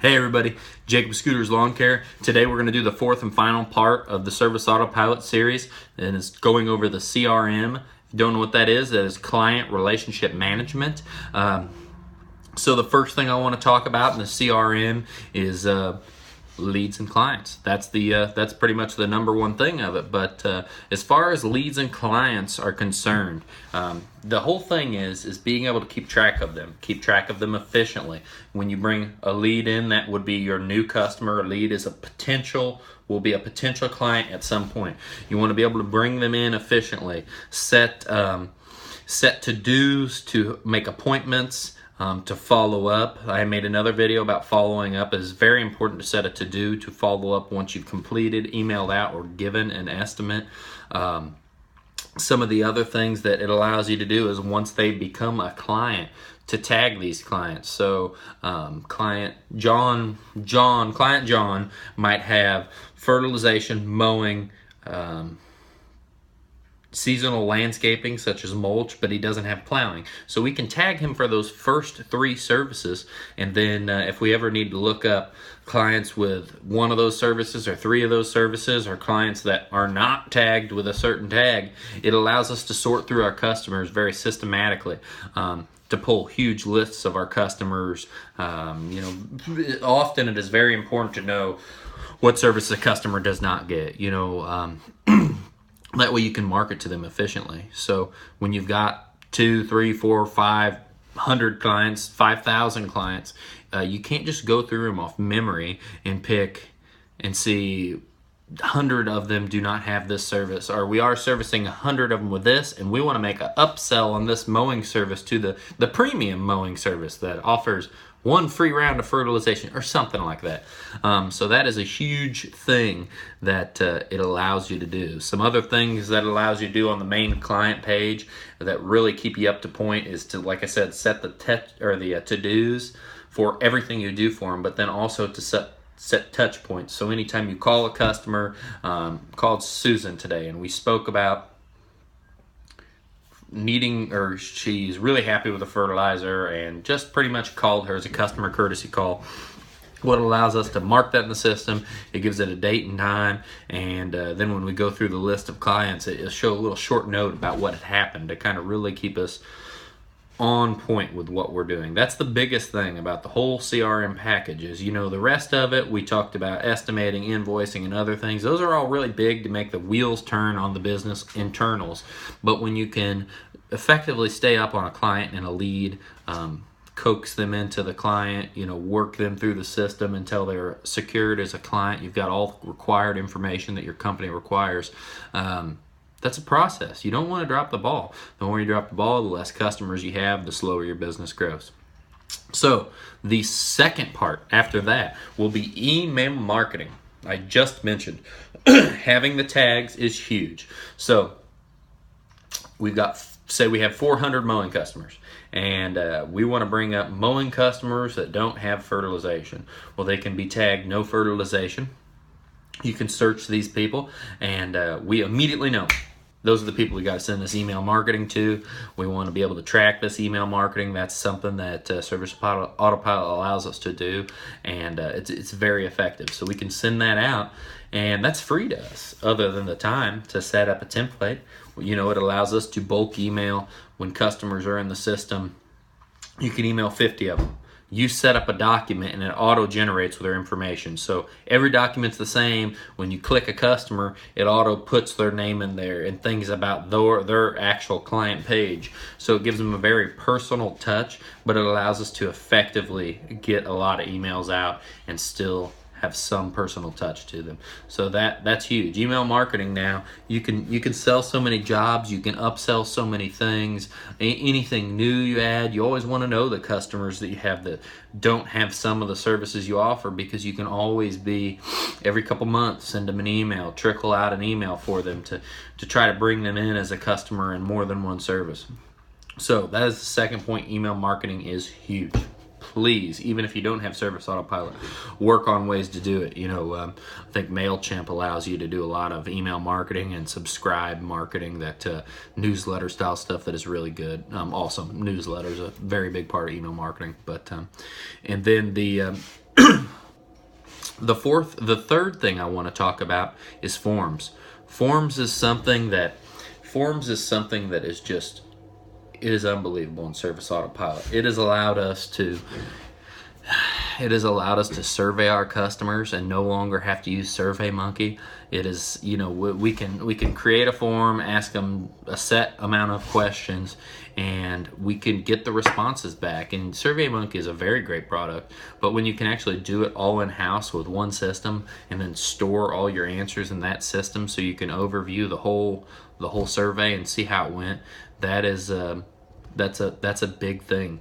Hey everybody, Jacob Scooters Lawn Care. Today we're going to do the fourth and final part of the Service Autopilot series, and it's going over the CRM. If you don't know what that is Client Relationship Management. So the first thing I want to talk about in the CRM is leads and clients. That's pretty much the number one thing of it. But as far as leads and clients are concerned, the whole thing is being able to keep track of them efficiently. When you bring a lead in, that would be your new customer. A lead is will be a potential client at some point. You want to be able to bring them in efficiently, set to-dos, to make appointments, to follow up. I made another video about following up. It is very important to set a to-do to follow up once you've completed, emailed out, or given an estimate. Some of the other things that it allows you to do is once they become a client, to tag these clients. So client John might have fertilization, mowing, seasonal landscaping such as mulch, but he doesn't have plowing. So we can tag him for those first three services, and then if we ever need to look up clients with one of those services or three of those services, or clients that are not tagged with a certain tag, it allows us to sort through our customers very systematically. To pull huge lists of our customers. Often it is very important to know what service a customer does not get. That way you can market to them efficiently. So when you've got 2, 3, 4, 500 clients, 5,000 clients, you can't just go through them off memory and pick and see 100 of them do not have this service, or we are servicing 100 of them with this, and we want to make an upsell on this mowing service to the premium mowing service that offers one free round of fertilization or something like that. So that is a huge thing that it allows you to do. Some other things that it allows you to do on the main client page that really keep you up to point is to, like I said, set the to-dos for everything you do for them, but then also to set touch points. So anytime you call a customer, called Susan today, and we spoke about she's really happy with the fertilizer, and just pretty much called her as a customer courtesy call. What allows us to mark that in the system, it gives it a date and time, and then when we go through the list of clients, it'll show a little short note about what had happened to kind of really keep us on point with what we're doing. That's the biggest thing about the whole CRM package is, the rest of it, we talked about estimating, invoicing, and other things. Those are all really big to make the wheels turn on the business internals. But when you can effectively stay up on a client and a lead, coax them into the client, work them through the system until they're secured as a client, you've got all required information that your company requires. That's a process. You don't want to drop the ball. The more you drop the ball, the less customers you have, the slower your business grows. So the second part after that will be email marketing. I just mentioned having the tags is huge. So we've got, say we have 400 mowing customers, and we want to bring up mowing customers that don't have fertilization. Well, they can be tagged no fertilization. You can search these people, and we immediately know those are the people we got to send this email marketing to. We want to be able to track this email marketing. That's something that Service Autopilot allows us to do, and it's very effective. So we can send that out, and that's free to us, other than the time to set up a template. It allows us to bulk email when customers are in the system. You can email 50 of them. You set up a document and it auto-generates with their information. So every document's the same. When you click a customer, it auto puts their name in there and things about their actual client page. So it gives them a very personal touch, but it allows us to effectively get a lot of emails out and still have some personal touch to them. So that's huge. Email marketing now, you can sell so many jobs, you can upsell so many things. Anything new you add, you always want to know the customers that you have that don't have some of the services you offer, because you can always be, every couple months, send them an email, trickle out an email for them to try to bring them in as a customer in more than one service. So that is the second point. Email marketing is huge. Please, even if you don't have Service Autopilot, work on ways to do it. I think MailChimp allows you to do a lot of email marketing and subscribe marketing, that newsletter style stuff that is really good. Also, newsletters a very big part of email marketing. But and then the The third thing I want to talk about is forms. Forms is something that is just, it is unbelievable in Service Autopilot. It has allowed us to survey our customers and no longer have to use SurveyMonkey. It is, we can create a form, ask them a set amount of questions, and we can get the responses back. And SurveyMonkey is a very great product, but when you can actually do it all in-house with one system and then store all your answers in that system so you can overview the whole survey and see how it went, that's a big thing.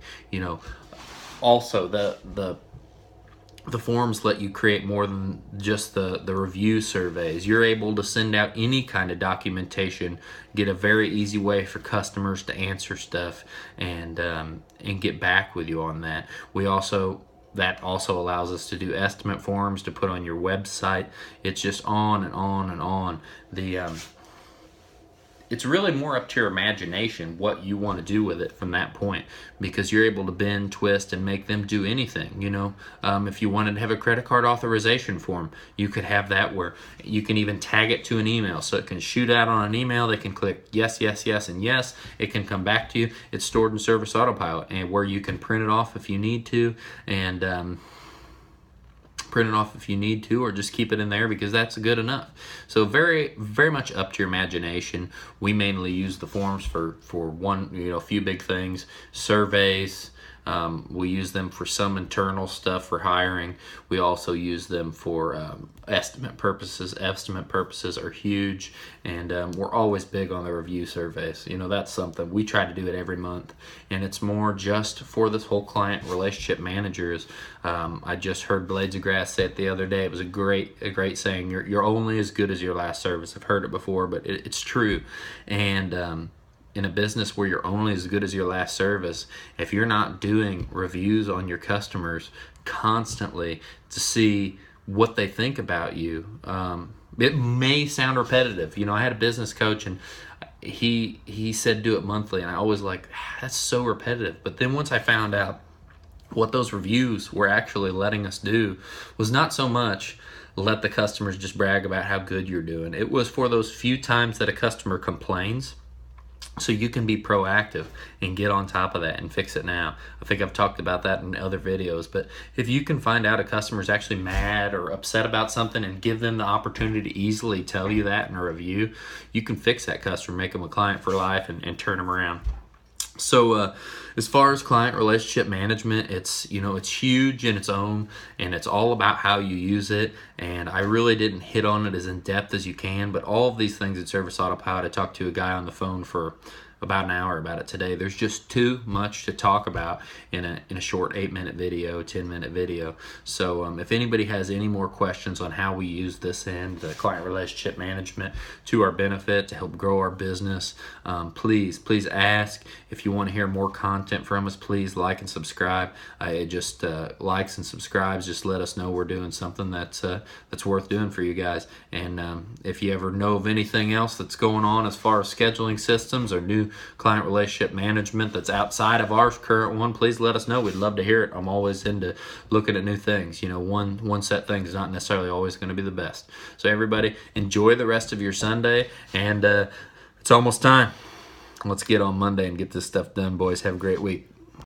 Also, the forms let you create more than just the review surveys. You're able to send out any kind of documentation, get a very easy way for customers to answer stuff and get back with you on that. That also allows us to do estimate forms to put on your website. It's just on and on and on. It's really more up to your imagination what you want to do with it from that point, because you're able to bend, twist, and make them do anything. If you wanted to have a credit card authorization form, you could have that where you can even tag it to an email, so it can shoot out on an email. They can click yes, yes, yes, and yes. It can come back to you. It's stored in Service Autopilot, and where you can print it off if you need to, and or just keep it in there because that's good enough. So very, very much up to your imagination. We mainly use the forms for a few big things: surveys. We use them for some internal stuff for hiring. We also use them for estimate purposes. Estimate purposes are huge, and we're always big on the review surveys. That's something we try to do it every month, and it's more just for this whole client relationship managers. I just heard Blades of Grass say it the other day. It was a great saying. You're only as good as your last service. I've heard it before, but it's true. And in a business where you're only as good as your last service, if you're not doing reviews on your customers constantly to see what they think about you, it may sound repetitive. I had a business coach, and he said do it monthly, and I always that's so repetitive. But then once I found out what those reviews were actually letting us do was not so much let the customers just brag about how good you're doing. It was for those few times that a customer complains, so you can be proactive and get on top of that and fix it now. I think I've talked about that in other videos, but if you can find out a customer's actually mad or upset about something and give them the opportunity to easily tell you that in a review, you can fix that customer, make them a client for life, and turn them around. So as far as client relationship management, it's huge in its own, and it's all about how you use it. And I really didn't hit on it as in depth as you can, but all of these things in Service Autopilot, I talked to a guy on the phone for about an hour about it today. There's just too much to talk about in a short 8-minute video, 10-minute video. So if anybody has any more questions on how we use this in the client relationship management to our benefit to help grow our business, please ask. If you want to hear more content from us, please like and subscribe. Likes and subscribes just let us know we're doing something that's worth doing for you guys. And if you ever know of anything else that's going on as far as scheduling systems or new client relationship management that's outside of our current one, please let us know. We'd love to hear it. I'm always into looking at new things. One set thing is not necessarily always going to be the best. So everybody, enjoy the rest of your Sunday, and it's almost time. Let's get on Monday and get this stuff done, boys. Have a great week.